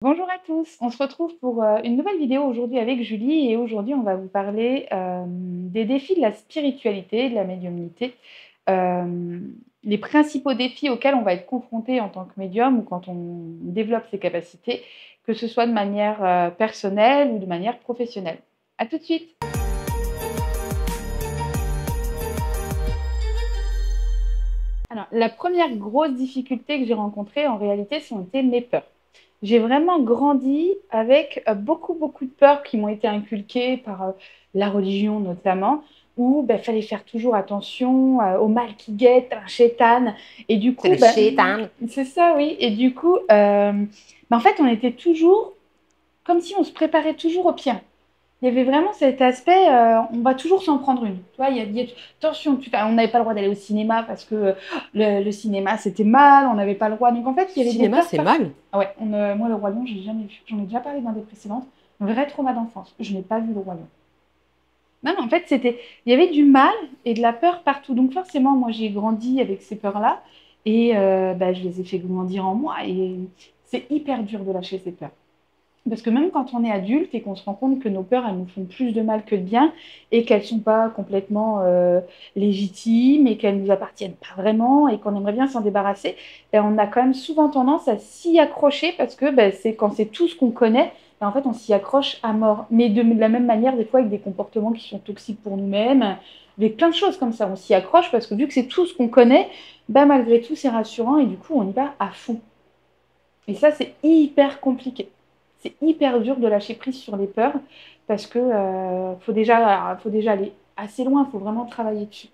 Bonjour à tous, on se retrouve pour une nouvelle vidéo aujourd'hui avec Julie et aujourd'hui on va vous parler des défis de la spiritualité, de la médiumnité, euh, les principaux défis auxquels on va être confronté en tant que médium ou quand on développe ses capacités, que ce soit de manière personnelle ou de manière professionnelle. À tout de suite. Alors, la première grosse difficulté que j'ai rencontrée en réalité, ce sont été mes peurs. J'ai vraiment grandi avec beaucoup de peurs qui m'ont été inculquées par la religion notamment, où il fallait faire toujours attention au mal qui guette, un chétan. Et du C'est coup, le shaitan. c'est ça, oui. Et du coup, en fait, on était toujours comme si on se préparait toujours au pire. Il y avait vraiment cet aspect, on va toujours s'en prendre une. Tu vois, attention, on n'avait pas le droit d'aller au cinéma parce que le cinéma c'était mal, on n'avait pas le droit. Donc en fait, il y avait des Cinéma, peurs c'est partout. mal. Ah ouais, moi le Roi Lion, j'ai jamais vu. J'en ai déjà parlé dans des précédentes. Vrai trauma d'enfance. Je n'ai pas vu le Roi Lion. Non, mais en fait, il y avait du mal et de la peur partout. Donc forcément, moi j'ai grandi avec ces peurs-là et je les ai fait grandir en moi et c'est hyper dur de lâcher ces peurs. Parce que même quand on est adulte et qu'on se rend compte que nos peurs, elles nous font plus de mal que de bien et qu'elles ne sont pas complètement légitimes et qu'elles ne nous appartiennent pas vraiment et qu'on aimerait bien s'en débarrasser, on a quand même souvent tendance à s'y accrocher parce que c'est quand c'est tout ce qu'on connaît, en fait, on s'y accroche à mort. Mais de la même manière, des fois, avec des comportements qui sont toxiques pour nous-mêmes, avec plein de choses comme ça, on s'y accroche parce que vu que c'est tout ce qu'on connaît, malgré tout, c'est rassurant et du coup, on y va à fond. Et ça, c'est hyper compliqué. C'est hyper dur de lâcher prise sur les peurs parce que faut déjà aller assez loin, il faut vraiment travailler dessus.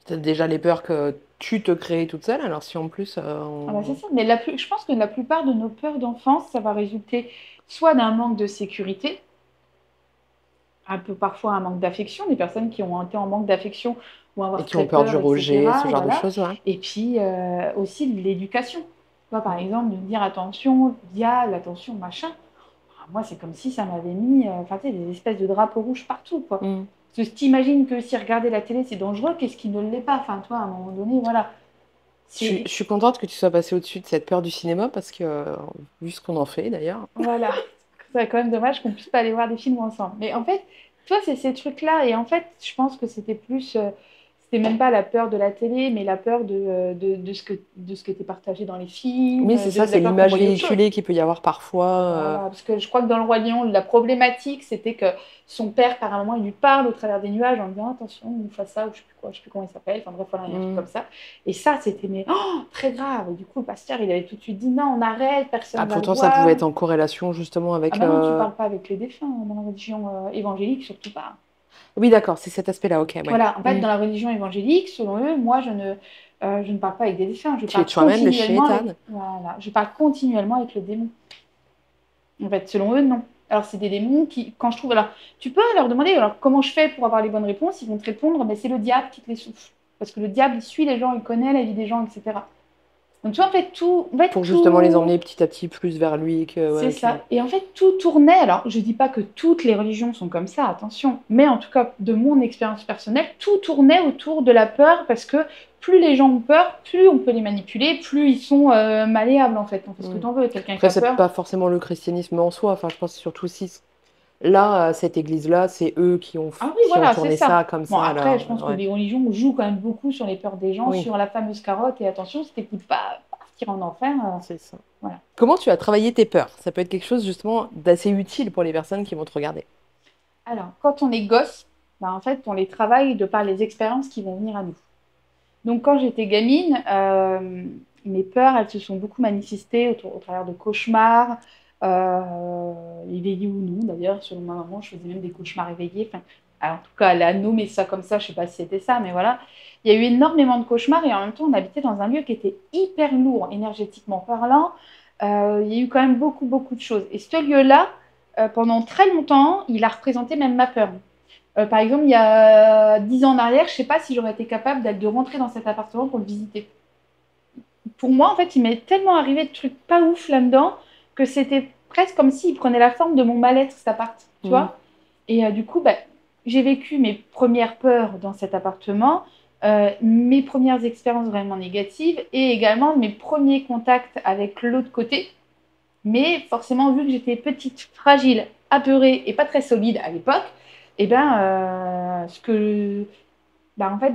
T'as déjà les peurs que tu te crées toute seule, alors si en plus Ah bah c'est ça, mais je pense que la plupart de nos peurs d'enfance, ça va résulter soit d'un manque de sécurité, un peu parfois un manque d'affection, des personnes qui ont été en manque d'affection vont et avoir qui très ont peur du peur, rejet, ce etc. genre de Voilà. choses, ouais. Et puis aussi de l'éducation. Tu vois, par Mhm. exemple, de dire attention, diable, attention, machin. Moi, c'est comme si ça m'avait mis tu sais, des espèces de drapeaux rouges partout, quoi. Mhm. Parce que si t'imagines que si regarder la télé, c'est dangereux, qu'est-ce qui ne l'est pas? Enfin, toi, à un moment donné, voilà. Je C'est... suis contente que tu sois passée au-dessus de cette peur du cinéma parce que, vu ce qu'on en fait d'ailleurs. Voilà. C'est quand même dommage qu'on puisse pas aller voir des films ensemble. Mais en fait, toi, c'est ces trucs-là. Et en fait, je pense que c'était plus... c'était même pas la peur de la télé, mais la peur de ce qui était partagé dans les films, Oui, c'est ça, de la c'est peur qu'on l'image voyait autre chose. véhiculée qu'il peut y avoir parfois. Voilà, parce que je crois que dans le Roi Lion, la problématique, c'était que son père, par un moment, il lui parle au travers des nuages en lui disant attention, il fasse ça, ou je sais plus quoi, je sais plus comment il s'appelle, enfin bref, voilà, il y a un truc Mhm. comme ça. Et ça, c'était mais très grave. Et du coup, le pasteur, il avait tout de suite dit non, on arrête, Ah, personne va le pourtant, ça pouvait voir. être en corrélation justement Ah avec. bah non, tu parles pas avec les défunts dans la religion évangélique, surtout pas. Oui, d'accord, c'est cet aspect-là, ok, ouais. Voilà, en fait, Mhm. dans la religion évangélique, selon eux, moi, je ne parle pas avec des défunts, je Tu es parle toi-même le continuellement avec, shaitan. voilà, je parle continuellement avec le démon. En fait, selon eux, non. Alors, c'est des démons qui, quand je trouve. Alors, tu peux leur demander, alors, comment je fais pour avoir les bonnes réponses? Ils vont te répondre, mais c'est le diable qui te les souffle. Parce que le diable, il suit les gens, il connaît la vie des gens, etc. Donc, tu vois, en fait, Pour justement les tout. emmener petit à petit plus vers lui que. Ouais, C'est ok. ça. Et en fait, tout tournait. Alors, je dis pas que toutes les religions sont comme ça, attention. Mais en tout cas, de mon expérience personnelle, tout tournait autour de la peur parce que plus les gens ont peur, plus on peut les manipuler, plus ils sont malléables, en fait. On fait ce que Mm. t'en veux. Quelqu'un qui Après, a c'est peur. pas forcément le christianisme en soi. Enfin, je pense surtout si là, à cette église-là, c'est eux Ah oui, qui ont voilà, c'est tourné ça ça. comme Bon, ça. après, Alors, je pense que ouais. les religions jouent quand même beaucoup sur les peurs des gens, Oui, sur la fameuse carotte. Et attention, si t'écoutes pas, partir en enfer. c'est ça. Voilà. Comment tu as travaillé tes peurs? Ça peut être quelque chose justement d'assez utile pour les personnes qui vont te regarder. Alors, quand on est gosse, en fait, on les travaille de par les expériences qui vont venir à nous. Donc, quand j'étais gamine, mes peurs, elles se sont beaucoup manifestées au travers de cauchemars, éveillés ou non, d'ailleurs. Selon ma maman, je faisais même des cauchemars éveillés. Enfin, alors, en tout cas, elle a nommé ça comme ça, je ne sais pas si c'était ça, mais voilà. Il y a eu énormément de cauchemars et en même temps, on habitait dans un lieu qui était hyper lourd, énergétiquement parlant. Il y a eu quand même beaucoup de choses. Et ce lieu-là, pendant très longtemps, il a représenté même ma peur. Par exemple, il y a 10 ans en arrière, je ne sais pas si j'aurais été capable de rentrer dans cet appartement pour le visiter. Pour moi, en fait, il m'est tellement arrivé de trucs pas ouf là-dedans que c'était presque comme s'il prenait la forme de mon mal-être, cet appart, tu Mm. vois. Et du coup, j'ai vécu mes premières peurs dans cet appartement, mes premières expériences vraiment négatives et également mes premiers contacts avec l'autre côté. Mais forcément, vu que j'étais petite, fragile, apeurée et pas très solide à l'époque, et ben, en fait,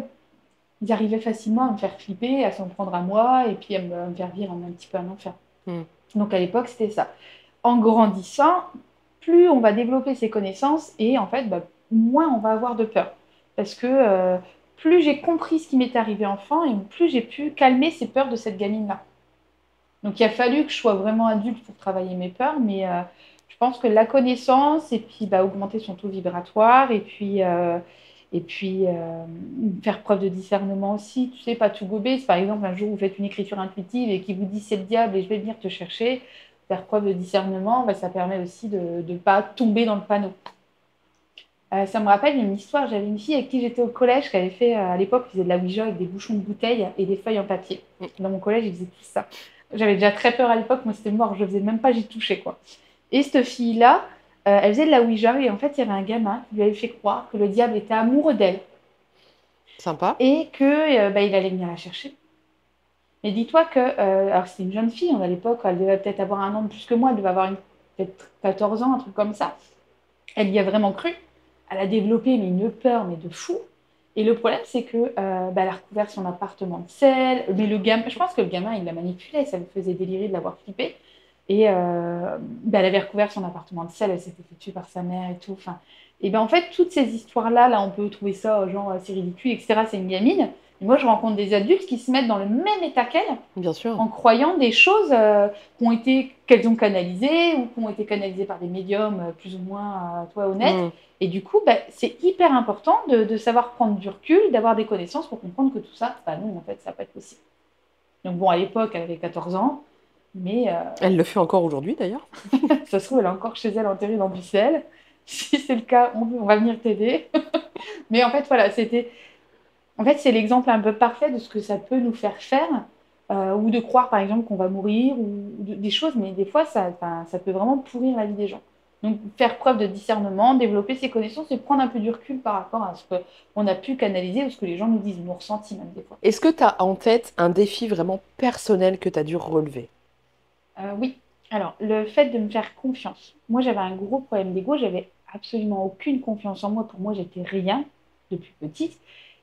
ils arrivaient facilement à me faire flipper, à s'en prendre à moi et puis à me faire vivre un petit peu un enfer. Mm. Donc à l'époque, c'était ça. En grandissant, plus on va développer ses connaissances et en fait, moins on va avoir de peur. Parce que plus j'ai compris ce qui m'était arrivé enfant et plus j'ai pu calmer ces peurs de cette gamine-là. Donc il a fallu que je sois vraiment adulte pour travailler mes peurs, mais je pense que la connaissance et puis augmenter son taux vibratoire et puis faire preuve de discernement aussi. Tu sais, pas tout gober. Si par exemple un jour vous faites une écriture intuitive et qui vous dit c'est le diable et je vais venir te chercher, faire preuve de discernement, ça permet aussi de ne pas tomber dans le panneau. Ça me rappelle une histoire, j'avais une fille avec qui j'étais au collège qui avait fait, à l'époque, ils faisaient de la Ouija avec des bouchons de bouteilles et des feuilles en papier. Dans mon collège, ils faisaient tout ça. J'avais déjà très peur à l'époque, moi c'était mort, je faisais même pas, j'y touchais quoi. Et cette fille-là, elle faisait de la Ouija et en fait, il y avait un gamin qui lui avait fait croire que le diable était amoureux d'elle Sympa. et que il allait venir la chercher. Mais dis-toi que, alors c'était une jeune fille, à l'époque, elle devait peut-être avoir un an de plus que moi, elle devait avoir peut-être 14 ans, un truc comme ça. Elle y a vraiment cru. Elle a développé une peur, mais de fou. Et le problème, c'est que elle a recouvert son appartement de sel. Mais le gamin, je pense que le gamin, il la manipulait, ça me faisait délirer de l'avoir flippé. Et elle avait recouvert son appartement de sel, elle s'était fait tuer par sa mère et tout. Enfin, et en fait, toutes ces histoires-là, là, on peut trouver ça, genre, c'est ridicule, etc. C'est une gamine. Et moi, je rencontre des adultes qui se mettent dans le même état qu'elle, Bien sûr. en croyant des choses qu'elles ont canalisées ou qui ont été canalisées par des médiums plus ou moins honnêtes. Mm. Et du coup, c'est hyper important de savoir prendre du recul, d'avoir des connaissances pour comprendre que tout ça, non, en fait, ça n'a pas être possible. Donc bon, à l'époque, elle avait 14 ans, mais Elle le fait encore aujourd'hui, d'ailleurs. ça se trouve, elle est encore chez elle enterrée dans du sel. Si c'est le cas, on va venir t'aider. Mais en fait, voilà, c'est l'exemple un peu parfait de ce que ça peut nous faire, ou de croire, par exemple, qu'on va mourir, ou des choses, mais des fois, ça peut vraiment pourrir la vie des gens. Donc, faire preuve de discernement, développer ses connaissances et prendre un peu du recul par rapport à ce qu'on a pu canaliser ou ce que les gens nous disent, nous ressentis même des fois. Est-ce que tu as en tête un défi vraiment personnel que tu as dû relever? Oui. Alors, le fait de me faire confiance. Moi, j'avais un gros problème d'ego. J'avais absolument aucune confiance en moi. Pour moi, j'étais rien depuis petite.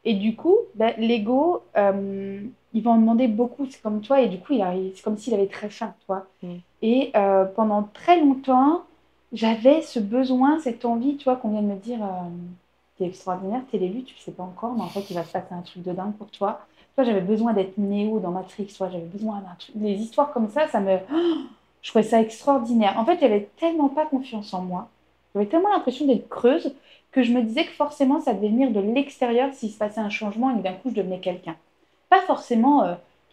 Et du coup, l'ego, il va en demander beaucoup. C'est comme toi. Et du coup, c'est comme s'il avait très faim, toi. Mm. Et pendant très longtemps, j'avais ce besoin, cette envie, tu vois, qu'on vient de me dire, t'es extraordinaire, t'es l'élu, tu le sais pas encore, mais en fait, il va se passer un truc de dingue pour toi. Toi, j'avais besoin d'être Néo dans Matrix, toi, j'avais besoin d'un truc. Les histoires comme ça je trouvais ça extraordinaire. En fait, j'avais tellement pas confiance en moi, j'avais tellement l'impression d'être creuse que je me disais que forcément, ça devait venir de l'extérieur s'il se passait un changement et que d'un coup, je devenais quelqu'un. Pas forcément,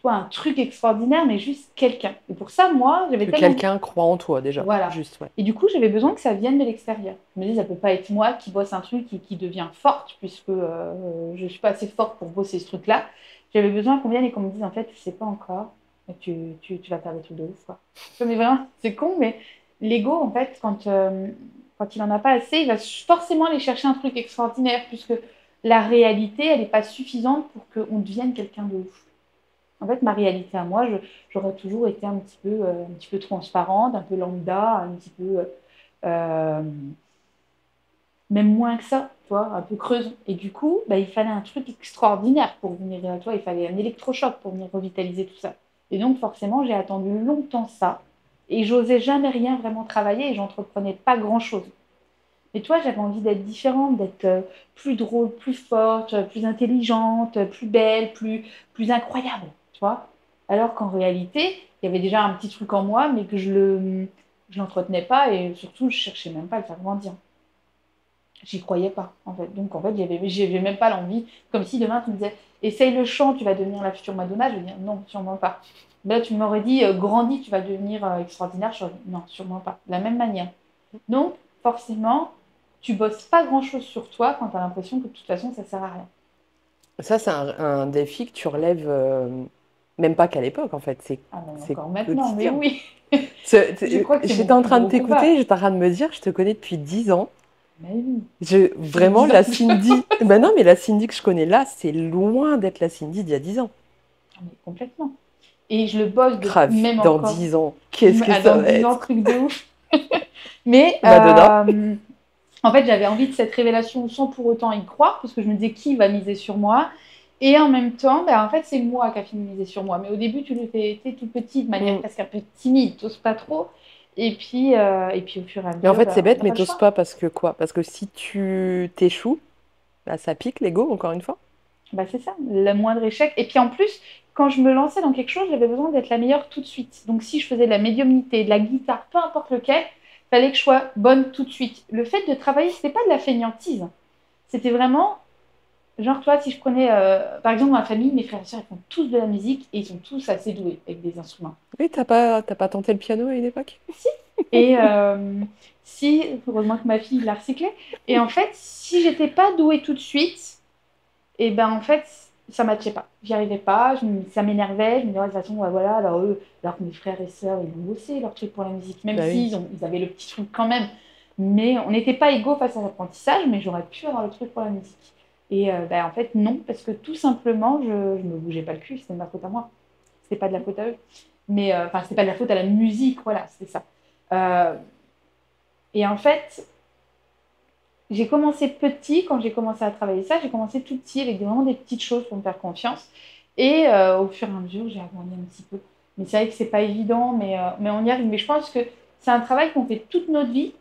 un truc extraordinaire, mais juste quelqu'un. Et pour ça, moi, j'avais Que tellement... quelqu'un croit en toi, déjà. Voilà. Juste, ouais. Et du coup, j'avais besoin que ça vienne de l'extérieur. Je me dis, ça peut pas être moi qui bosse un truc et qui devient forte, puisque je suis pas assez forte pour bosser ce truc-là. J'avais besoin qu'on vienne et qu'on me dise, en fait, tu sais pas encore, mais tu vas faire des trucs de ouf, quoi. Mais vraiment, c'est con, mais l'ego, en fait, quand il en a pas assez, il va forcément aller chercher un truc extraordinaire, puisque la réalité, elle n'est pas suffisante pour qu'on devienne quelqu'un de ouf. En fait, ma réalité à moi, j'aurais toujours été un petit peu transparente, un peu lambda, un petit peu, euh, même moins que ça, tu vois, un peu creuse. Et du coup, il fallait un truc extraordinaire pour venir, tu vois, il fallait un électrochoc pour venir revitaliser tout ça. Et donc, forcément, j'ai attendu longtemps ça. Et j'osais jamais rien vraiment travailler et j'entreprenais pas grand-chose. Et toi, j'avais envie d'être différente, d'être plus drôle, plus forte, plus intelligente, plus belle, plus incroyable, tu vois. Alors qu'en réalité, il y avait déjà un petit truc en moi, mais que je l'entretenais pas et surtout, je cherchais même pas à le faire grandir. J'y croyais pas, en fait. Donc, en fait, j'avais même pas l'envie. Comme si demain, tu me disais, essaye le chant, tu vas devenir la future Madonna. Je vais dire, non, sûrement pas. Mais là, tu m'aurais dit, grandis, tu vas devenir extraordinaire. Je non, sûrement pas. De la même manière. Donc, forcément, tu bosses pas grand-chose sur toi quand tu as l'impression que de toute façon, ça sert à rien. Ça, c'est un défi que tu relèves, même pas qu'à l'époque, en fait. Ah, même C'est encore maintenant, mais quotidien. oui. Je crois que c'est mon J'étais en plus train de gros t'écouter, combat. j'étais en train de me dire, je te connais depuis 10 ans. Mais oui, j'ai Vraiment, 10 ans la déjà. Cindy. Ben non, mais la Cindy que je connais là, c'est loin d'être la Cindy d'il y a 10 ans. Ah, mais complètement. Et je le bosse Grave, même dans encore 10 ans, qu'est-ce que ça dans va 10 ans, être? truc de ouf. Mais Madonna. en fait, j'avais envie de cette révélation sans pour autant y croire, parce que je me disais qui va miser sur moi. Et en même temps, en fait, c'est moi qui a fini de miser sur moi. Mais au début, tu le fais tout petit, de manière Mm. presque un peu timide, tu n'oses pas trop. Et puis au fur et à Mais en mesure, fait, c'est on bête, n'a mais pas le t'oses choix. pas parce que quoi? Parce que si tu t'échoues, bah, ça pique l'ego, encore une fois. Bah, c'est ça, le moindre échec. Et puis en plus, quand je me lançais dans quelque chose, j'avais besoin d'être la meilleure tout de suite. Donc si je faisais de la médiumnité, de la guitare, peu importe lequel, il fallait que je sois bonne tout de suite. Le fait de travailler, c'était pas de la fainéantise. C'était vraiment, genre, toi, si je prenais, par exemple, ma famille, mes frères et sœurs, ils font tous de la musique et ils sont tous assez doués avec des instruments. Oui, t'as pas tenté le piano à une époque? Si. Et si, heureusement que ma fille l'a recyclé. Et en fait, si j'étais pas douée tout de suite, et ben en fait, ça matchait pas. J'y arrivais pas, ça m'énervait. Je me disais, ouais, de toute façon, ouais, voilà, alors eux, alors que mes frères et sœurs, ils ont bossé leur truc pour la musique, même Bah oui. s'ils ils avaient le petit truc quand même. Mais on n'était pas égaux face à l'apprentissage, mais j'aurais pu avoir le truc pour la musique. Et ben, en fait, non, parce que tout simplement, je me bougeais pas le cul, c'était de ma faute à moi. C'était pas de la faute à eux. Mais, enfin, c'était pas de la faute à la musique, voilà, c'est ça. Euh, et en fait, j'ai commencé petit, quand j'ai commencé à travailler ça, j'ai commencé tout petit avec vraiment des petites choses pour me faire confiance. Et au fur et à mesure, j'ai agrandi un petit peu. Mais c'est vrai que c'est pas évident, mais on y arrive. Mais je pense que c'est un travail qu'on fait toute notre vie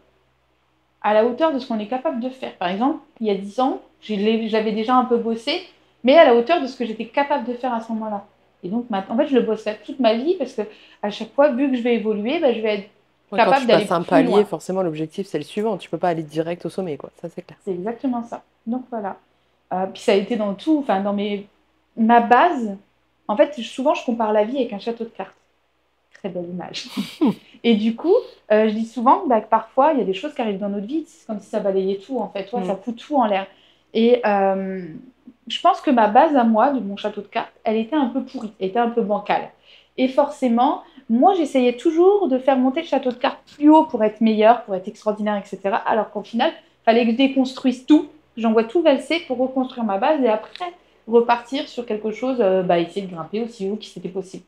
à la hauteur de ce qu'on est capable de faire. Par exemple, il y a 10 ans, j'avais déjà un peu bossé, mais à la hauteur de ce que j'étais capable de faire à ce moment-là. Et donc, maintenant, en fait, je le bosserai toute ma vie parce que à chaque fois, vu que je vais évoluer, ben, je vais être Ouais, quand capable tu d'aller passes un plus palier, loin. forcément, l'objectif, c'est le suivant. Tu peux pas aller direct au sommet, quoi. Ça, c'est clair. C'est exactement ça. Donc voilà. Puis ça a été dans tout, enfin ma base. En fait, souvent je compare la vie avec un château de cartes. Très belle image. Et du coup, je dis souvent que parfois il y a des choses qui arrivent dans notre vie, c'est comme si ça balayait tout en fait. Toi, ça Mm. fout tout en l'air. Et je pense que ma base à moi, de mon château de cartes, elle était un peu pourrie, elle était un peu bancale. Et forcément, moi, j'essayais toujours de faire monter le château de cartes plus haut pour être meilleur, pour être extraordinaire, etc. Alors qu'au final, il fallait que je déconstruise tout, j'envoie tout valser pour reconstruire ma base et après repartir sur quelque chose, essayer de grimper aussi haut que c'était possible.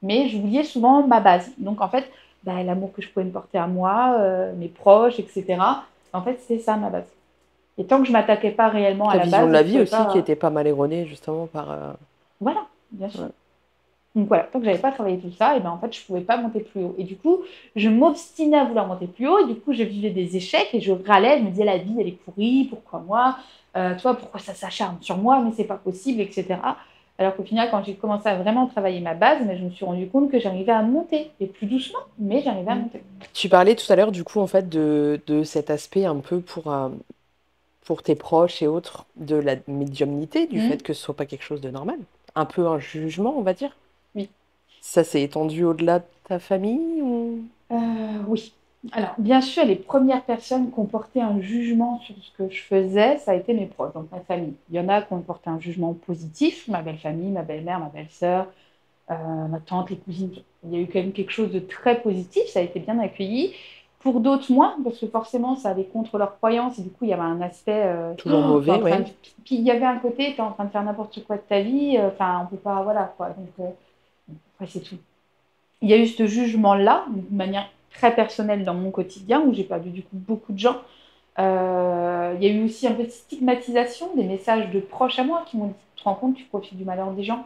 Mais j'oubliais souvent ma base. Donc en fait, l'amour que je pouvais me porter à moi, mes proches, etc. En fait, c'est ça ma base. Et tant que je m'attaquais pas réellement à Ta la vision de base, la je vie pouvais aussi, qui pas. était pas mal erronée, justement, par... Voilà, bien sûr. ouais. Donc voilà, tant que j'avais pas travaillé tout ça, et ben en fait, je pouvais pas monter plus haut. Et du coup, je m'obstinais à vouloir monter plus haut, et du coup, je vivais des échecs et je râlais, je me disais la vie, elle est pourrie, pourquoi moi toi, pourquoi ça s'acharne sur moi, mais c'est pas possible, etc. Alors qu'au final, quand j'ai commencé à vraiment travailler ma base, mais je me suis rendu compte que j'arrivais à monter, et plus doucement, mais j'arrivais à Mm. monter. Tu parlais tout à l'heure, du coup, en fait, de cet aspect un peu pour tes proches et autres, de la médiumnité, du fait Hmm. que ce soit pas quelque chose de normal. Un peu un jugement, on va dire. Oui. Ça s'est étendu au-delà de ta famille ou... Oui. Alors, bien sûr, les premières personnes qui ont porté un jugement sur ce que je faisais, ça a été mes proches, donc ma famille. Il y en a qui ont porté un jugement positif, ma belle-famille, ma belle-mère, ma belle-sœur, ma tante, les cousines. Il y a eu quand même quelque chose de très positif, ça a été bien accueilli. Pour d'autres, moins, parce que forcément, ça allait contre leurs croyances, et du coup, il y avait un aspect, Toujours t'es en mauvais, train ouais. de... Puis il y avait un côté, t'es en train de faire n'importe quoi de ta vie, enfin, on peut pas, voilà, quoi. Donc, après, c'est tout. Il y a eu ce jugement-là, de manière très personnelle dans mon quotidien, où j'ai perdu du coup beaucoup de gens. Il y a eu aussi un peu de stigmatisation, des messages de proches à moi qui m'ont dit, tu te rends compte, tu profites du malheur des gens.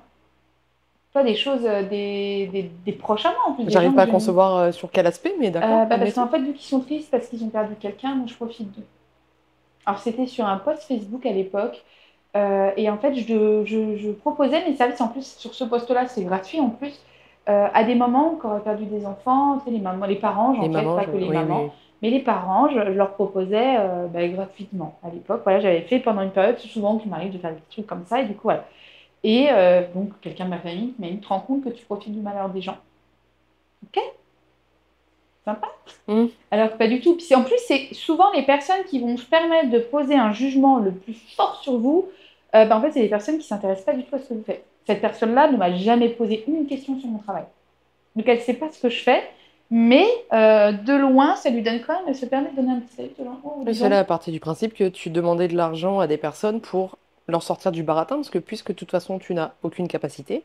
Pas des choses, des proches à moi, en plus, des J'arrive gens pas que à j'aime. concevoir sur quel aspect, mais d'accord, Parce admettons. qu'en fait, vu qu'ils sont tristes parce qu'ils ont perdu quelqu'un, moi je profite d'eux. Alors c'était sur un post Facebook à l'époque, et en fait je proposais mes services, en plus sur ce post-là, c'est gratuit en plus, à des mamans qui auraient perdu des enfants, tu sais, les mamans, les parents, Les en fait, mamans, pas que les oui, oui, mamans, oui. mais les parents, je leur proposais gratuitement à l'époque. Voilà, j'avais fait pendant une période, c'est souvent qu'il m'arrive de faire des trucs comme ça, et du coup voilà. Et donc quelqu'un de ma famille m'a dit, tu te rends compte que tu profites du malheur des gens. Ok, sympa. Mm. Alors que pas du tout. Puis en plus, c'est souvent les personnes qui vont se permettre de poser un jugement le plus fort sur vous. En fait, c'est des personnes qui ne s'intéressent pas du tout à ce que vous faites. Cette personne-là ne m'a jamais posé une question sur mon travail. Donc elle ne sait pas ce que je fais, mais de loin, ça lui donne quand même, elle se permet de donner un petit avis de loin. Oh, Oui, dis cela donc. à partir du principe que tu demandais de l'argent à des personnes pour leur sortir du baratin, parce que puisque de toute façon tu n'as aucune capacité,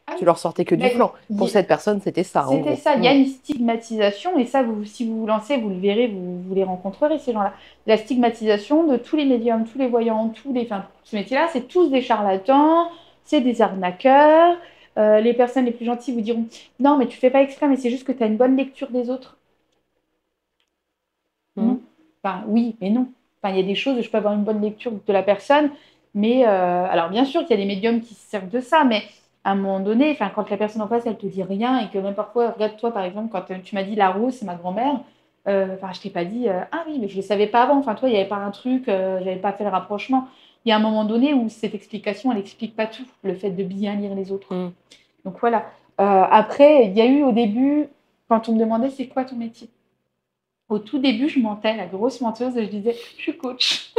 Ah Tu oui, leur sortais que du mais flan. Pour cette personne, c'était ça, en c'était gros. ça. Il y a une stigmatisation, et ça, si vous vous lancez, vous le verrez, vous les rencontrerez, ces gens-là. La stigmatisation de tous les médiums, tous les voyants, enfin, ce métier-là, c'est tous des charlatans, c'est des arnaqueurs. Les personnes les plus gentilles vous diront non, mais tu fais pas exprès, mais c'est juste que tu as une bonne lecture des autres. Mm. Non. Enfin, oui, mais non. Enfin, il y a des choses où je peux avoir une bonne lecture de la personne, mais alors bien sûr qu'il y a des médiums qui se servent de ça, mais à un moment donné, enfin, quand la personne en face, elle te dit rien et que même parfois, regarde toi par exemple, quand tu m'as dit la rose, c'est ma grand-mère, enfin, je t'ai pas dit ah oui, mais je le savais pas avant. Enfin, toi, il n'y avait pas un truc, j'avais pas fait le rapprochement. Il y a un moment donné où cette explication, elle explique pas tout, le fait de bien lire les autres. Mm. Donc voilà. Après, il y a eu au début, quand on me demandait c'est quoi ton métier. Au tout début, je mentais, la grosse menteuse, et je disais, je suis coach.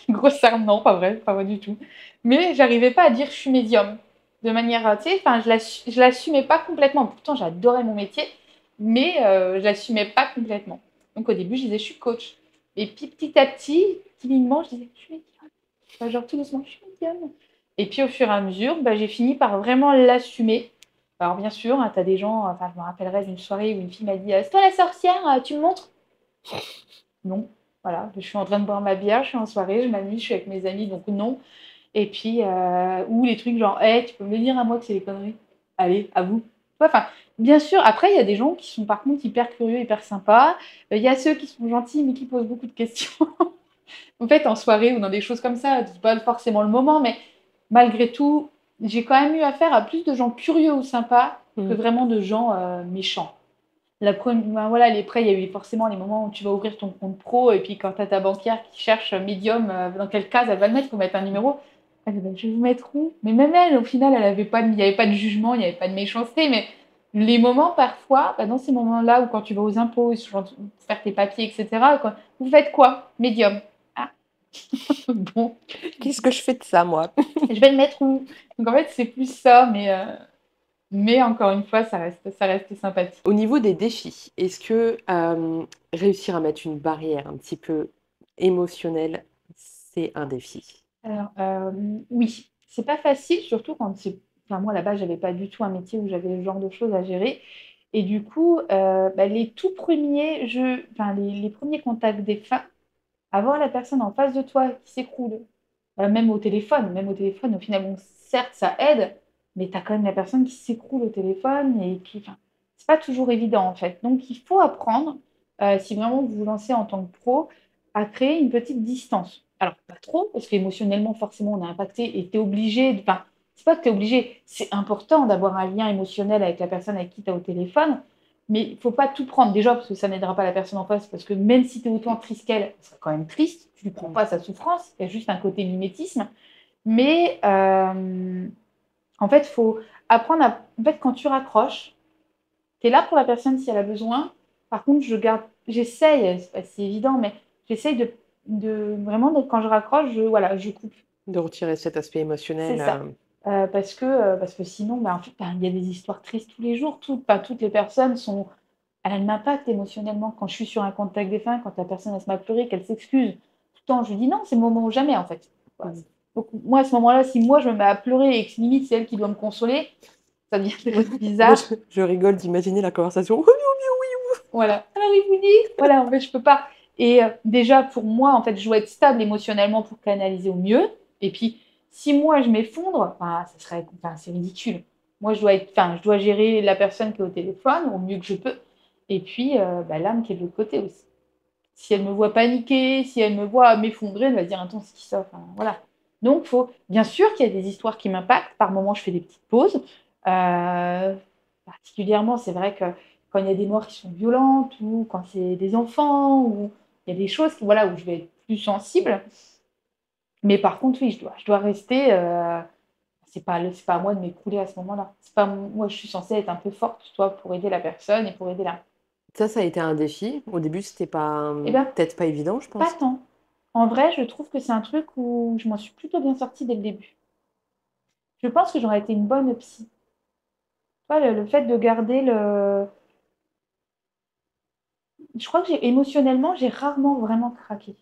Grosse arme, non, pas vrai, pas vrai du tout. Mais j'arrivais pas à dire, je suis médium. De manière, tu sais, enfin, je l'assumais pas complètement. Pourtant, j'adorais mon métier, mais je l'assumais pas complètement. Donc au début, je disais, je suis coach. Et puis petit à petit, timidement, je disais, je suis médium. Enfin, genre tout doucement, je suis médium. Et puis au fur et à mesure, bah, j'ai fini par vraiment l'assumer. Alors bien sûr, hein, tu as des gens, enfin je me rappellerai d'une soirée où une fille m'a dit c'est toi la sorcière, tu me montres? Non. Voilà, je suis en train de boire ma bière, je suis en soirée, je m'amuse, je suis avec mes amis, donc non. Et puis, ou les trucs genre, hey, tu peux me dire à moi que c'est des conneries? Allez, à vous. Enfin, bien sûr, après, il y a des gens qui sont par contre hyper curieux, hyper sympas. Il y a ceux qui sont gentils, mais qui posent beaucoup de questions. En fait, en soirée ou dans des choses comme ça, c'est pas forcément le moment, mais malgré tout, j'ai quand même eu affaire à plus de gens curieux ou sympas que Mm. vraiment de gens méchants. Ben voilà, il y a eu forcément les moments où tu vas ouvrir ton compte pro et puis quand tu as ta banquière qui cherche médium, dans quelle case elle va le mettre, il faut mettre un numéro. Elle dit, ben, je vais vous mettre où? Mais même elle, au final, il n'y avait pas de jugement, il n'y avait pas de méchanceté, mais les moments parfois, ben, dans ces moments-là où quand tu vas aux impôts, faire tes papiers, etc., quoi, vous faites quoi? Médium. Ah, bon, Qu'est-ce que je fais de ça, moi? je vais le mettre où? Donc en fait, c'est plus ça, mais encore une fois, ça reste sympathique. Au niveau des défis, est-ce que réussir à mettre une barrière un petit peu émotionnelle, c'est un défi? Alors, oui, c'est pas facile, surtout quand c'est. Enfin, moi, là-bas, j'avais pas du tout un métier où j'avais ce genre de choses à gérer. Et du coup, bah, les tout premiers jeux, enfin, les premiers contacts des femmes, avoir la personne en face de toi qui s'écroule, même au téléphone, au final, bon, certes, ça aide, mais tu as quand même la personne qui s'écroule au téléphone et qui. Enfin, c'est pas toujours évident, en fait. Donc, il faut apprendre, si vraiment vous vous lancez en tant que pro, à créer une petite distance. Alors, pas trop, parce qu'émotionnellement, forcément, on est impacté et tu es obligé. Enfin, c'est pas que tu es obligé, c'est important d'avoir un lien émotionnel avec la personne avec qui tu es au téléphone, mais il ne faut pas tout prendre. Déjà, parce que ça n'aidera pas la personne en face, parce que même si tu es autant triste qu'elle, elle sera quand même triste. Tu ne prends pas sa souffrance, il y a juste un côté mimétisme. Mais en fait, il faut apprendre à. En fait, quand tu raccroches, tu es là pour la personne si elle a besoin. Par contre, j'essaye, c'est pas si évident, mais j'essaye vraiment, quand je raccroche, voilà, je coupe. De retirer cet aspect C'est émotionnel. ça. Parce que sinon, bah, en fait, bah, il y a des histoires tristes tous les jours. Pas toutes les personnes sont. Elle m'impacte émotionnellement. Quand je suis sur un contact des fins, quand la personne elle se met à pleurer, qu'elle s'excuse, tout le temps, je lui dis non, c'est le moment ou jamais en fait. Voilà. Mm. Donc, moi, à ce moment-là, si moi je me mets à pleurer et que limite c'est elle qui doit me consoler, ça devient très Moi, bizarre. je rigole d'imaginer la conversation. Voilà. Alors, il vous dit, voilà, en fait, je peux pas. Et déjà, pour moi, en fait, je dois être stable émotionnellement pour canaliser au mieux. Et puis, si moi, je m'effondre, enfin, c'est ridicule. Moi, je dois gérer la personne qui est au téléphone au mieux que je peux. Et puis, bah, l'âme qui est de l'autre côté aussi. Si elle me voit paniquer, si elle me voit m'effondrer, elle va dire, attends, c'est qui ça? Enfin, voilà. Donc, bien sûr qu'il y a des histoires qui m'impactent. Par moments, je fais des petites pauses. Particulièrement, c'est vrai que quand il y a des morts qui sont violentes ou quand c'est des enfants ou il y a des choses voilà, où je vais être plus sensible. Mais par contre, oui, je dois rester. C'est pas à moi de m'écrouler à ce moment-là. C'est pas moi, je suis censée être un peu forte, toi, pour aider la personne et pour aider la. Ça a été un défi. Au début, c'était pas Eh bien, peut-être pas évident, je pas pense. tant. En vrai, je trouve que c'est un truc où je m'en suis plutôt bien sortie dès le début. Je pense que j'aurais été une bonne psy. Tu vois, le fait de garder le. Je crois que émotionnellement, j'ai rarement vraiment craqué.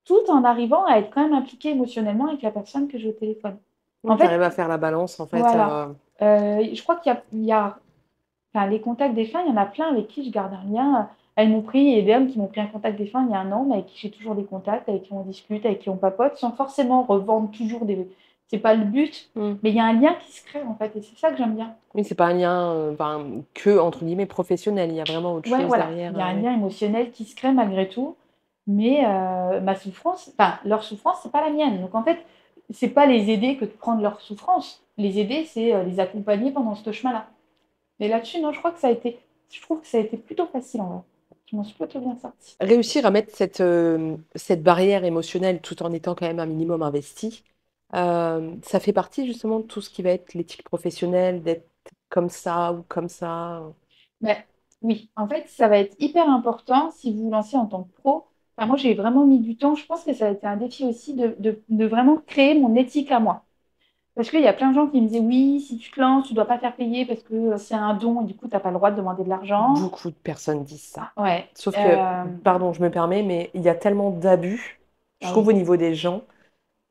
Tout en arrivant à être quand même impliquée émotionnellement avec la personne que je téléphone. En Oui, tu fait, arrives à faire la balance, en fait. voilà. Je crois enfin, les contacts défunts, il y en a plein avec qui je garde un lien. Elles m'ont pris, il y a des hommes qui m'ont pris un contact défunt il y a un an, mais avec qui j'ai toujours des contacts, avec qui on discute, avec qui on papote, sans forcément revendre toujours des. C'est pas le but, Mm. mais il y a un lien qui se crée en fait, et c'est ça que j'aime bien. Oui, c'est pas un lien enfin, que, entre guillemets, professionnel. Il y a vraiment autre Ouais, chose voilà, derrière. il y a un Ouais. lien émotionnel qui se crée malgré tout, mais ma souffrance, enfin, leur souffrance, c'est pas la mienne. Donc en fait, c'est pas les aider que de prendre leur souffrance. Les aider, c'est les accompagner pendant ce chemin-là. Mais là-dessus, non, je trouve que ça a été plutôt facile en vrai. Je m'en suis plutôt bien sortie. Réussir à mettre cette barrière émotionnelle tout en étant quand même un minimum investi, ça fait partie justement de tout ce qui va être l'éthique professionnelle, d'être comme ça ou comme ça. Mais oui, en fait, ça va être hyper important si vous vous lancez en tant que pro. Enfin, moi, j'ai vraiment mis du temps. Je pense que ça a été un défi aussi de vraiment créer mon éthique à moi. Parce qu'il y a plein de gens qui me disaient, oui, si tu te lances, tu dois pas faire payer parce que c'est un don et du coup, tu n'as pas le droit de demander de l'argent. Beaucoup de personnes disent ça. Ouais. Sauf que, pardon, je me permets, mais il y a tellement d'abus, je Ah trouve, oui. au niveau des gens,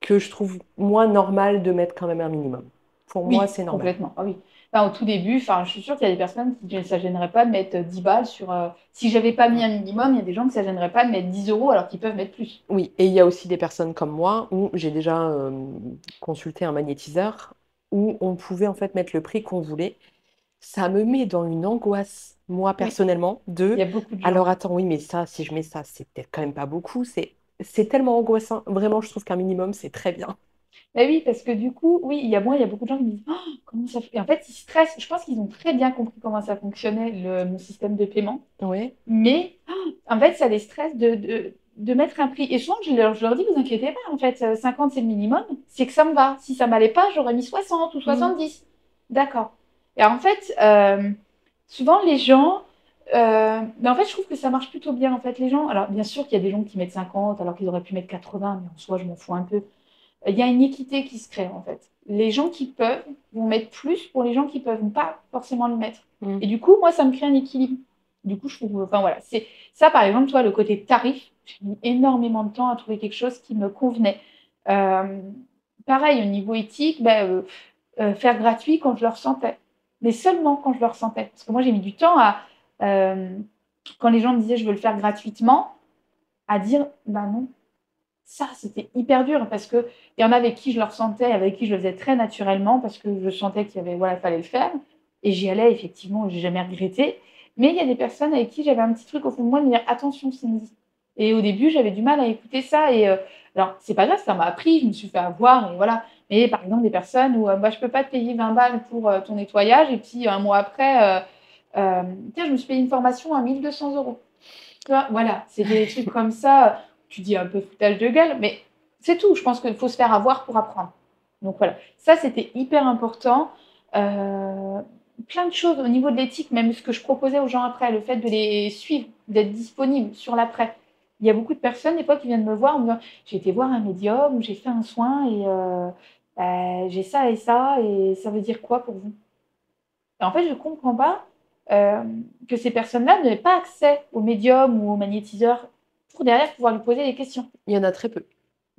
que je trouve moins normal de mettre quand même un minimum. Pour moi, Oui, c'est normal. complètement. Ah oui. Enfin, au tout début, enfin, je suis sûre qu'il y a des personnes qui ça gênerait pas de mettre 10 balles sur. Si j'avais pas mis un minimum, il y a des gens que ça gênerait pas de mettre 10 € alors qu'ils peuvent mettre plus. Oui, et il y a aussi des personnes comme moi où j'ai déjà consulté un magnétiseur où on pouvait en fait mettre le prix qu'on voulait. Ça me met dans une angoisse, moi Oui, personnellement, il de y a beaucoup de gens. alors attends, oui, mais ça, si je mets ça, c'est peut-être quand même pas beaucoup. C'est tellement angoissant. Vraiment, je trouve qu'un minimum, c'est très bien. Eh oui, parce que du coup, oui, il y a beaucoup de gens qui me disent oh, comment ça fait. Et en fait, ils stressent. Je pense qu'ils ont très bien compris comment ça fonctionnait, mon système de paiement. Ouais. Mais en fait, ça les stresse de mettre un prix. Et souvent, je leur dis, vous inquiétez pas, en fait, 50 c'est le minimum, c'est que ça me va. Si ça m'allait pas, j'aurais mis 60 ou Mm. 70. D'accord. Et en fait, souvent, les gens. Mais en fait, je trouve que ça marche plutôt bien. En fait, les gens. Alors, bien sûr qu'il y a des gens qui mettent 50 alors qu'ils auraient pu mettre 80, mais en soi, je m'en fous un peu. Il y a une équité qui se crée, en fait. Les gens qui peuvent vont mettre plus pour les gens qui peuvent pas forcément le mettre. Mm. Et du coup, moi, ça me crée un équilibre. Du coup, je trouve, enfin voilà, c'est ça par exemple, toi, le côté tarif, j'ai mis énormément de temps à trouver quelque chose qui me convenait. Euh, Pareil, au niveau éthique, faire gratuit quand je le ressentais, mais seulement quand je le ressentais. Parce que moi, j'ai mis du temps quand les gens me disaient je veux le faire gratuitement, à dire bah non, ça, c'était hyper dur parce que il y en a avec qui je le ressentais, avec qui je le faisais très naturellement parce que je sentais qu'il y avait, voilà, fallait le faire. Et j'y allais, effectivement, j'ai jamais regretté. Mais il y a des personnes avec qui j'avais un petit truc au fond de moi de me dire attention, Cindy. Et au début, j'avais du mal à écouter ça. Et alors, c'est pas grave, ça m'a appris, je me suis fait avoir, et voilà. Mais par exemple, des personnes où bah, je peux pas te payer 20 balles pour ton nettoyage, et puis un mois après, tiens, je me suis payé une formation à 1 200 €. Tu vois, voilà, c'est des trucs comme ça. Tu dis un peu foutage de gueule, mais c'est tout. Je pense qu'il faut se faire avoir pour apprendre. Donc voilà, ça c'était hyper important. Euh, Plein de choses au niveau de l'éthique, même ce que je proposais aux gens après, le fait de les suivre, d'être disponible sur l'après. Il y a beaucoup de personnes, des fois, qui viennent me voir en me disant j'ai été voir un médium ou j'ai fait un soin et j'ai ça et ça veut dire quoi pour vous? Et en fait, je ne comprends pas euh, que ces personnes-là n'aient pas accès au médium ou au magnétiseur pour derrière pouvoir lui poser des questions. Il y en a très peu.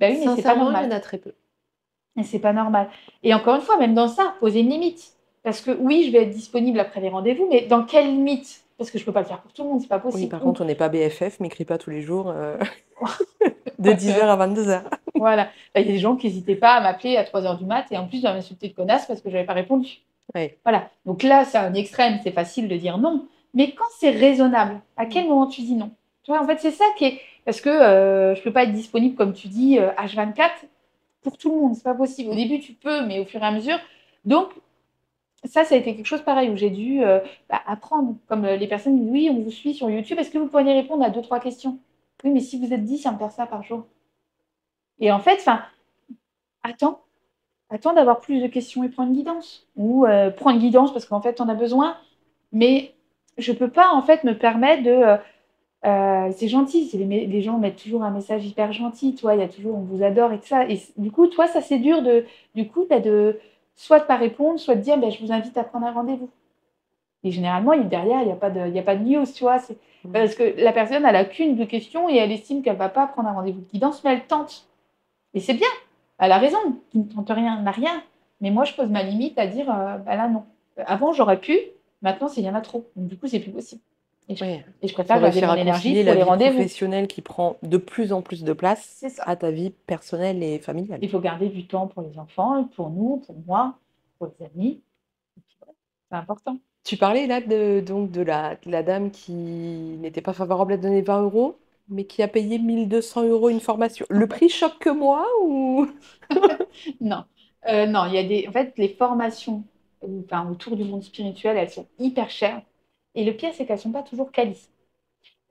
Ben oui, mais c'est pas Sincèrement, il y normal. en a très peu. Et c'est pas normal. Et encore une fois, même dans ça, poser une limite. Parce que oui, je vais être disponible après les rendez-vous, mais dans quelle limite? Parce que je peux pas le faire pour tout le monde, c'est pas Oui, possible. par contre, on n'est pas BFF, m'écris pas tous les jours de 10h à 22h. Voilà. Il y a des gens qui n'hésitaient pas à m'appeler à 3 heures du mat et en plus de m'insulter de connasse parce que je n'avais pas répondu. Ouais. Voilà. Donc là, c'est un extrême, c'est facile de dire non. Mais quand c'est raisonnable, à quel moment tu dis non? Tu vois, en fait, c'est ça qui est. Parce que je ne peux pas être disponible, comme tu dis, H24 pour tout le monde. C'est pas possible. Au début, tu peux, mais au fur et à mesure. Donc, ça a été quelque chose pareil où j'ai dû apprendre. Comme les personnes disent oui, on vous suit sur YouTube. Est-ce que vous pourriez répondre à deux, trois questions? Oui, mais si vous êtes 10 à me faire ça par jour. Et en fait, attends, attends d'avoir plus de questions et prends une guidance. Ou prends une guidance parce qu'en fait, on a besoin. Mais je peux pas en fait me permettre de. C'est gentil, les gens mettent toujours un message hyper gentil, toi, il y a toujours on vous adore et tout ça. Et du coup, toi, ça c'est dur du coup, de soit de pas répondre, soit de dire, ben, je vous invite à prendre un rendez-vous. Et généralement, derrière, il y a pas de news, tu vois. C'est parce que la personne, elle a qu'une de questions et elle estime qu'elle va pas prendre un rendez-vous de guidance, mais elle tente. Et c'est bien, elle a raison, qui ne tente rien n'a rien. Mais moi, je pose ma limite à dire, bah là, non. Avant, j'aurais pu, maintenant, il y en a trop. Donc, du coup, c'est plus possible. Et je, Oui. et je Il préfère faut garder réussir mon à énergie concilier pour la les vie rendez-vous. professionnelle qui prend de plus en plus de place C'est ça. à ta vie personnelle et familiale. Il faut garder du temps pour les enfants, pour nous, pour moi, pour les amis. Et puis, voilà, c'est important. Tu parlais là de la dame qui n'était pas favorable à donner 20 €, mais qui a payé 1 200 € une formation. Le prix choque que moi ou? Non, non, il y a en fait, les formations, enfin, autour du monde spirituel, elles sont hyper chères. Et le pire, c'est qu'elles ne sont pas toujours qualies.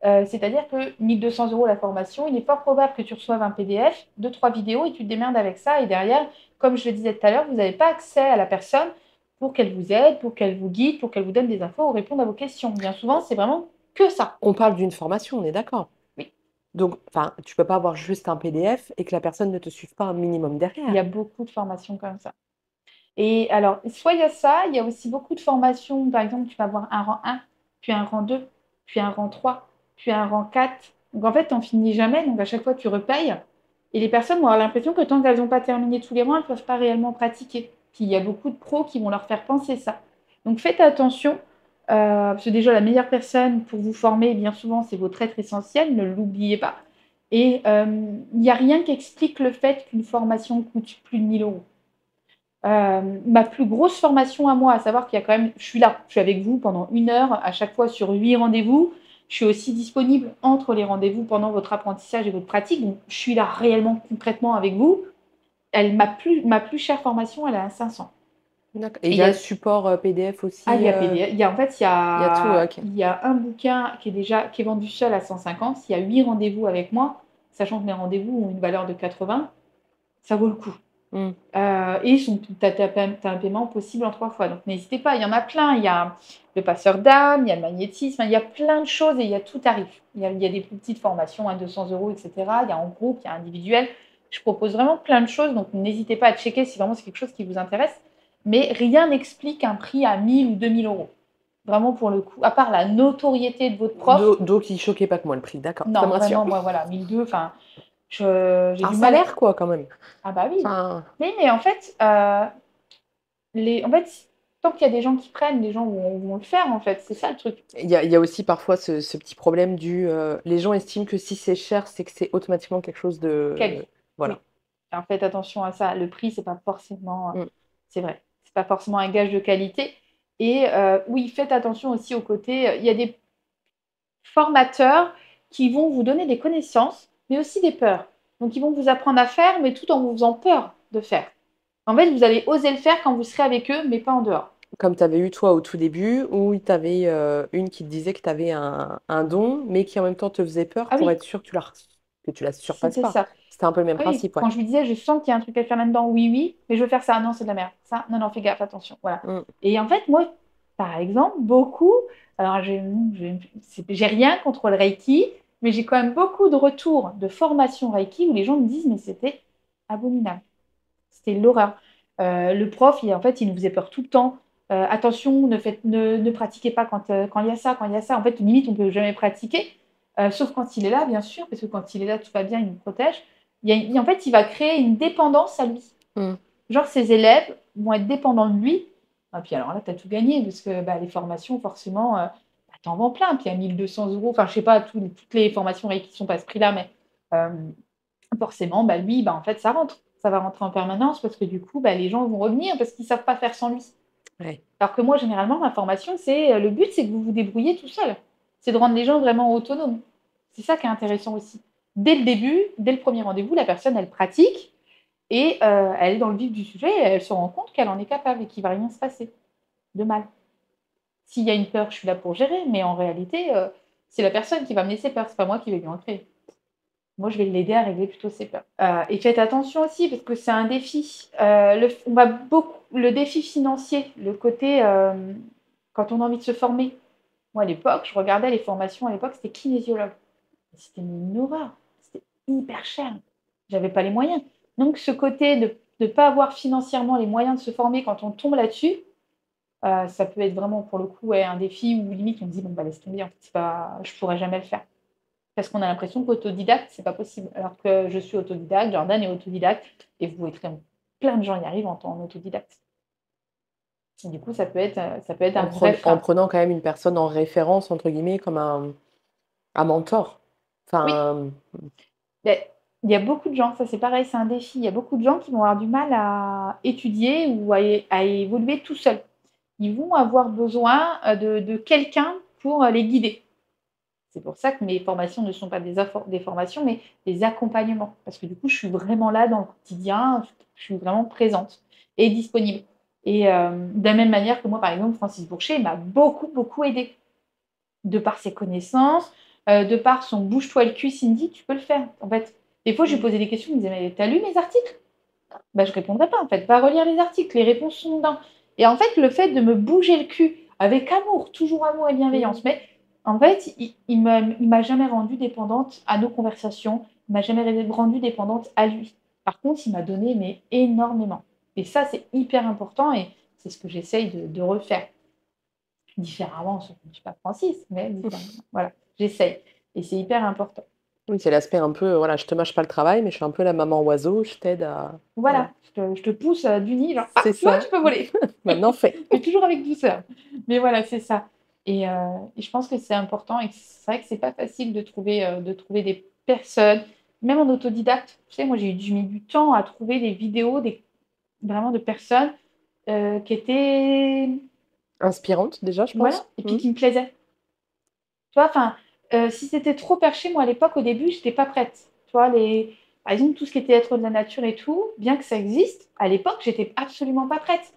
C'est-à-dire que 1 200 € la formation, il est fort probable que tu reçoives un PDF, deux, trois vidéos et tu te démerdes avec ça. Et derrière, comme je le disais tout à l'heure, vous n'avez pas accès à la personne pour qu'elle vous aide, pour qu'elle vous guide, pour qu'elle vous donne des infos ou réponde à vos questions. Bien souvent, c'est vraiment que ça. On parle d'une formation, on est d'accord? Oui. Donc, enfin, tu peux pas avoir juste un PDF et que la personne ne te suive pas un minimum Il y a derrière. beaucoup de formations comme ça. Et alors, soit il y a ça, il y a aussi beaucoup de formations. Par exemple, tu vas avoir un rang 1, puis un rang 2, puis un rang 3, puis un rang 4. Donc en fait, tu n'en finis jamais. Donc à chaque fois, tu repayes. Et les personnes vont avoir l'impression que tant qu'elles n'ont pas terminé tous les rangs, elles ne peuvent pas réellement pratiquer. Puis il y a beaucoup de pros qui vont leur faire penser ça. Donc faites attention. Parce que déjà, la meilleure personne pour vous former, bien souvent, c'est votre être essentiel. Ne l'oubliez pas. Et il n'y a rien qui explique le fait qu'une formation coûte plus de 1 000 €. Ma plus grosse formation à moi, à savoir qu'il y a quand même, je suis là, je suis avec vous pendant 1 heure à chaque fois sur 8 rendez-vous. Je suis aussi disponible entre les rendez-vous pendant votre apprentissage et votre pratique. Donc, je suis là réellement, concrètement avec vous. Ma plus chère formation, elle est à 500. D'accord. Et Et il il y y a a, le support PDF ah, il aussi, y a PDF. En fait, il y a tout, OK. il y a un bouquin qui est vendu seul à 150. S'il y a 8 rendez-vous avec moi, sachant que mes rendez-vous ont une valeur de 80, ça vaut le coup. Mmh. Et tu as un paiement possible en 3 fois. Donc n'hésitez pas, il y en a plein. Il y a le passeur d'âme, il y a le magnétisme, il y a plein de choses et il y a tout tarif. Il y a des plus petites formations à 200 €, etc. Il y a en groupe, il y a individuel. Je propose vraiment plein de choses, donc n'hésitez pas à checker si vraiment c'est quelque chose qui vous intéresse. Mais rien n'explique un prix à 1 000 ou 2 000 €. Vraiment pour le coup, à part la notoriété de votre prof. Donc il choquait pas que moi le prix, d'accord, ça Non, me rassure. vraiment, moi voilà, 1 200, enfin, j'ai Un du mal. salaire quoi quand même. Ah bah oui. Enfin, Mais en fait, en fait, tant qu'il y a des gens qui prennent, les gens vont le faire, en fait. C'est ça le truc. il y a aussi parfois ce petit problème les gens estiment que si c'est cher, c'est que c'est automatiquement quelque chose Quali. de Oui. voilà. Alors faites attention à ça. Le prix, c'est pas forcément, Mmh. c'est vrai, c'est pas forcément un gage de qualité. Et oui, faites attention aussi au côté. Il y a des formateurs qui vont vous donner des connaissances, mais aussi des peurs. Donc, ils vont vous apprendre à faire, mais tout en vous faisant peur de faire. En fait, vous allez oser le faire quand vous serez avec eux, mais pas en dehors. Comme tu avais eu toi au tout début où tu avais, une qui te disait que tu avais un don, mais qui en même temps te faisait peur Ah pour oui, être sûr que tu la surpasses c'était pas. ça. C'était un peu le même Ah oui, principe, ouais. quand je lui disais, je sens qu'il y a un truc à faire là-dedans, oui, oui, mais je veux faire ça, non, c'est de la merde. Ça, non, non, fais gaffe, attention. Voilà. Mmh. Et en fait, moi, par exemple, beaucoup, alors j'ai rien contre le Reiki, mais j'ai quand même beaucoup de retours de formation Reiki où les gens me disent, mais c'était abominable. C'était l'horreur. Le prof, en fait, il nous faisait peur tout le temps. Attention, ne pratiquez pas quand il y a ça, quand il y a ça. En fait, limite, on ne peut jamais pratiquer, sauf quand il est là, bien sûr, parce que quand il est là, tout va bien, il nous protège. En fait, il va créer une dépendance à lui. Mmh. Genre, ses élèves vont être dépendants de lui. Et puis alors là, tu as tout gagné, parce que bah, les formations, forcément, tu en vends plein. Puis à 1 200 €, enfin, je sais pas, toutes les formations qui sont pas à ce prix-là, mais euh, forcément, bah, lui, bah, en fait, ça rentre. Ça va rentrer en permanence parce que du coup, bah, les gens vont revenir parce qu'ils ne savent pas faire sans lui. Ouais. Alors que moi, généralement, ma formation, le but, c'est que vous vous débrouillez tout seul. C'est de rendre les gens vraiment autonomes. C'est ça qui est intéressant aussi. Dès le début, dès le premier rendez-vous, la personne, elle pratique et elle est dans le vif du sujet et elle se rend compte qu'elle en est capable et qu'il ne va rien se passer de mal. S'il y a une peur, je suis là pour gérer, mais en réalité, c'est la personne qui va mener ses peurs, c'est pas moi qui vais lui en créer. Moi, je vais l'aider à régler plutôt ses peurs. Et faites attention aussi, parce que c'est un défi. Le défi financier, le côté quand on a envie de se former. Moi, à l'époque, je regardais les formations, à l'époque, c'était kinésiologue. C'était une horreur. C'était hyper cher. J'avais pas les moyens. Donc, ce côté de ne pas avoir financièrement les moyens de se former quand on tombe là-dessus, ça peut être vraiment, pour le coup, ouais, un défi où limite, on se dit, bon, bah, laisse tomber, en fait, je pourrais jamais le faire. Parce qu'on a l'impression qu'autodidacte, c'est pas possible. Alors que je suis autodidacte, Jordan est autodidacte, et vous pouvez très bon. plein de gens y arrivent en autodidacte. Et du coup, ça peut être un En vrai en frein. prenant quand même une personne en «référence» entre guillemets comme un mentor. Oui, Enfin, beh, il y a beaucoup de gens, ça c'est pareil, c'est un défi. Il y a beaucoup de gens qui vont avoir du mal à étudier ou à évoluer tout seuls. Ils vont avoir besoin, de quelqu'un pour, les guider. C'est pour ça que mes formations ne sont pas des formations, mais des accompagnements. Parce que du coup, je suis vraiment là dans le quotidien, je suis vraiment présente et disponible. Et de la même manière que moi, par exemple, Francis Bourcher m'a beaucoup, beaucoup aidée. De par ses connaissances, de par son bouge-toi le cul, Cindy, tu peux le faire. En fait, des fois, je lui mmh, posais des questions, il me disait, mais t'as lu mes articles? Bah, je répondrais pas, en fait. Va relire les articles, les réponses sont dedans. Et en fait, le fait de me bouger le cul avec amour, toujours amour et mmh. bienveillance, mais en fait, il m'a jamais rendue dépendante à nos conversations, il m'a jamais rendue dépendante à lui. Par contre, il m'a donné mais énormément. Et ça, c'est hyper important et c'est ce que j'essaye de refaire. Différemment, sauf que je ne suis pas Francis, mais différemment. Voilà, j'essaye. Et c'est hyper important. Oui, c'est l'aspect un peu, voilà, je te mâche pas le travail, mais je suis un peu la maman oiseau, je t'aide à voilà. Voilà, je te pousse du nid, genre, ah, C'est tu vois, ça. tu peux voler. Maintenant fais. Mais toujours avec douceur. Mais voilà, c'est ça. Et je pense que c'est important et que c'est vrai que c'est pas facile de trouver des personnes, même en autodidacte. Tu sais, moi, j'ai mis du temps à trouver des vidéos vraiment de personnes qui étaient. Inspirante déjà, je Voilà, pense. et puis Mmh. qui me plaisaient. Tu vois, enfin, si c'était trop perché, moi, à l'époque, au début, j'étais pas prête. Tu vois, par exemple, tout ce qui était être de la nature et tout, bien que ça existe, à l'époque, j'étais absolument pas prête.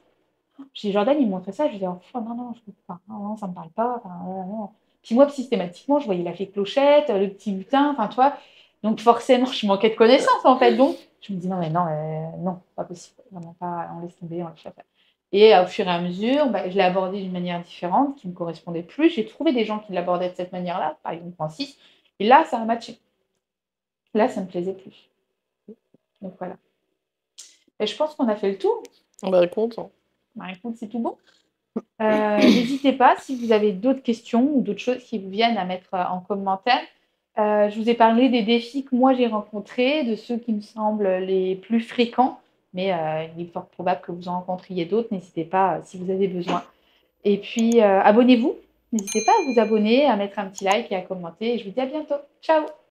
J'ai Jordan, il me montrait ça, je disais: «Oh non, non, je peux pas, non, non, ça me parle pas, enfin, non, non». Puis moi, systématiquement, je voyais la fée Clochette, le petit lutin, enfin, tu vois? Donc forcément, je manquais de connaissances, en fait, donc je me dis: «Non, mais non, non, pas possible, vraiment pas, on laisse tomber, on laisse faire». Et au fur et à mesure, bah, je l'ai abordé d'une manière différente, qui me correspondait plus. J'ai trouvé des gens qui l'abordaient de cette manière-là, par exemple Francis, et là, ça a matché. Là, ça me plaisait plus. Donc voilà. Et je pense qu'on a fait le tour. Bah, content. Bah, écoute, c'est tout bon. N'hésitez pas si vous avez d'autres questions ou d'autres choses qui vous viennent à mettre en commentaire. Je vous ai parlé des défis que moi j'ai rencontrés, de ceux qui me semblent les plus fréquents, mais il est fort probable que vous en rencontriez d'autres. N'hésitez pas si vous avez besoin. Et puis, abonnez-vous. N'hésitez pas à vous abonner, à mettre un petit like et à commenter. Et je vous dis à bientôt. Ciao!